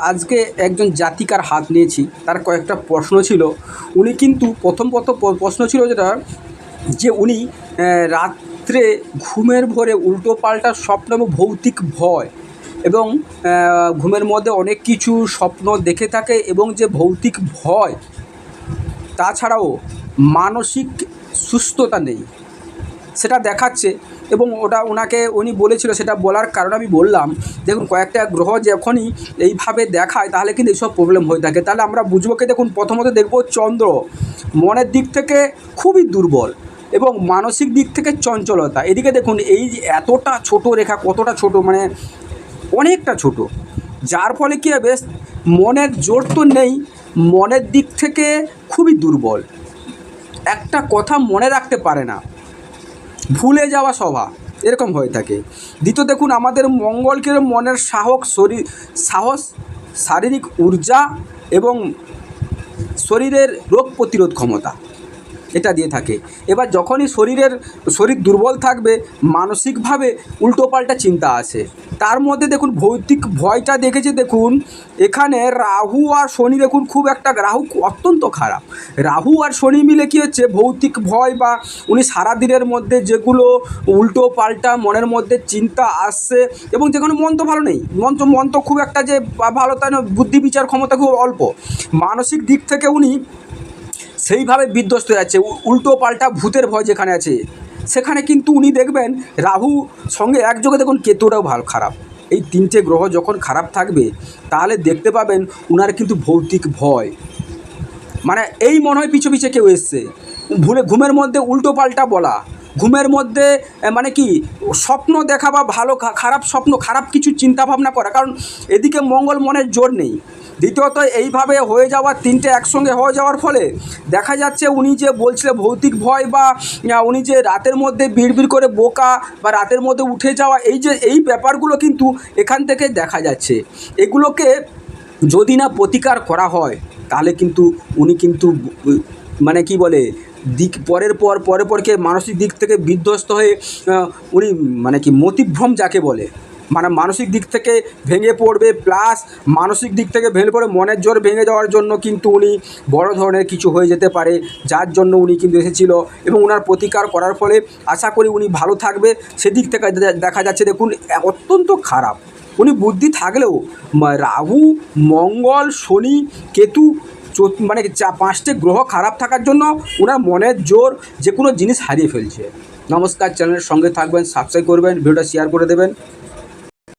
আজকে একজন জাতিকার হাত নিয়েছি, তার কয়েকটা প্রশ্ন ছিল। উনি কিন্তু প্রথম প্রশ্ন ছিল যেটা, যে উনি রাত্রে ঘুমের ভরে উল্টোপাল্টা স্বপ্ন এবং ভৌতিক ভয় এবং ঘুমের মধ্যে অনেক কিছু স্বপ্ন দেখে থাকে, এবং যে ভৌতিক ভয় তাছাড়াও মানসিক সুস্থতা নেই সেটা দেখাচ্ছে। এবং ওটা উনি বলেছিল, সেটা বলার কারণ আমি বললাম, দেখুন কয়েকটা গ্রহ যখনই এইভাবে দেখায় তাহলে কিন্তু এইসব প্রবলেম হয়ে থাকে। তাহলে আমরা বুঝবো কি, দেখুন প্রথমত দেখব চন্দ্র মনের দিক থেকে খুবই দুর্বল এবং মানসিক দিক থেকে চঞ্চলতা। এদিকে দেখুন এই যে এতটা ছোট রেখা, কতটা ছোট, মানে অনেকটা ছোট, যার ফলে কী হবে, মনের জোর তো নেই, মনের দিক থেকে খুবই দুর্বল, একটা কথা মনে রাখতে পারে না, ভুলে যাওয়া স্বভাব, এরকম হয়ে থাকে। দ্বিতীয় দেখুন আমাদের মঙ্গলকে মনের সাহস, শারীরিক ঊর্জা এবং শরীরের রোগ প্রতিরোধ ক্ষমতা এটা দিয়ে থাকে। এবার যখনই শরীর দুর্বল থাকবে, মানসিকভাবে উল্টোপাল্টা চিন্তা আসে। তার মধ্যে দেখুন ভৌতিক ভয়টা দেখেছে, দেখুন এখানে রাহু আর শনি, দেখুন খুব একটা, রাহু অত্যন্ত খারাপ। রাহু আর শনি মিলে কী হচ্ছে, ভৌতিক ভয় বা উনি সারাদিনের মধ্যে যেগুলো উল্টোপাল্টা মনের মধ্যে চিন্তা আসছে, এবং যেখানে মন তো ভালো নেই, মন তো খুব একটা যে ভালো, তাই না, বুদ্ধি বিচার ক্ষমতা খুব অল্প, মানসিক দিক থেকে উনি সেইভাবে বিধ্বস্ত হয়ে যাচ্ছে। উল্টো পাল্টা ভূতের ভয় যেখানে আছে, সেখানে কিন্তু উনি দেখবেন রাহু সঙ্গে একযোগে দেখুন কেতুটাও ভালো খারাপ। এই তিনটে গ্রহ যখন খারাপ থাকবে তাহলে দেখতে পাবেন উনার কিন্তু ভৌতিক ভয়, মানে এই মনে হয় পিছু পিছে কেউ এসছে, ঘুমের মধ্যে উল্টো পাল্টা বলা, ঘুমের মধ্যে মানে কি স্বপ্ন দেখা বা ভালো খারাপ স্বপ্ন, খারাপ কিছু চিন্তাভাবনা করা, কারণ এদিকে মঙ্গল মনের জোর নেই। দ্বিতীয়ত এইভাবে হয়ে যাওয়া, তিনটে একসঙ্গে হয়ে যাওয়ার ফলে দেখা যাচ্ছে উনি যে বলছিলেন ভৌতিক ভয় বা উনি যে রাতের মধ্যে বিড়বিড় করে বোকা বা রাতের মধ্যে উঠে যাওয়া, এই ব্যাপারগুলো কিন্তু এখান থেকে দেখা যাচ্ছে। এগুলোকে যদি না প্রতিকার করা হয় তাহলে কিন্তু উনি কিন্তু মানে কি বলে, পরে পরকে মানসিক দিক থেকে বিধ্বস্ত হয়ে উনি মানে কি মতিভ্রম যাকে বলে, মানে মানসিক দিক থেকে ভেঙে পড়বে, প্লাস মানসিক দিক থেকে ভেঙে পড়ে মনের জোর ভেঙে যাওয়ার জন্য কিন্তু উনি বড় ধরনের কিছু হয়ে যেতে পারে, যার জন্য উনি কিন্তু এসেছিল। এবং ওনার প্রতিকার করার ফলে আশা করি উনি ভালো থাকবে। সেদিক থেকে দেখা যাচ্ছে দেখুন অত্যন্ত খারাপ। উনি বুদ্ধি থাকলেও রাহু, মঙ্গল, শনি, কেতু, মানে পাঁচটি গ্রহ খারাপ থাকার জন্য ওনার মনের জোর যে কোনো জিনিস হারিয়ে ফেলছে। নমস্কার, চ্যানেলের সঙ্গে থাকবেন, সাবস্ক্রাইব করবেন, ভিডিওটা শেয়ার করে দেবেন।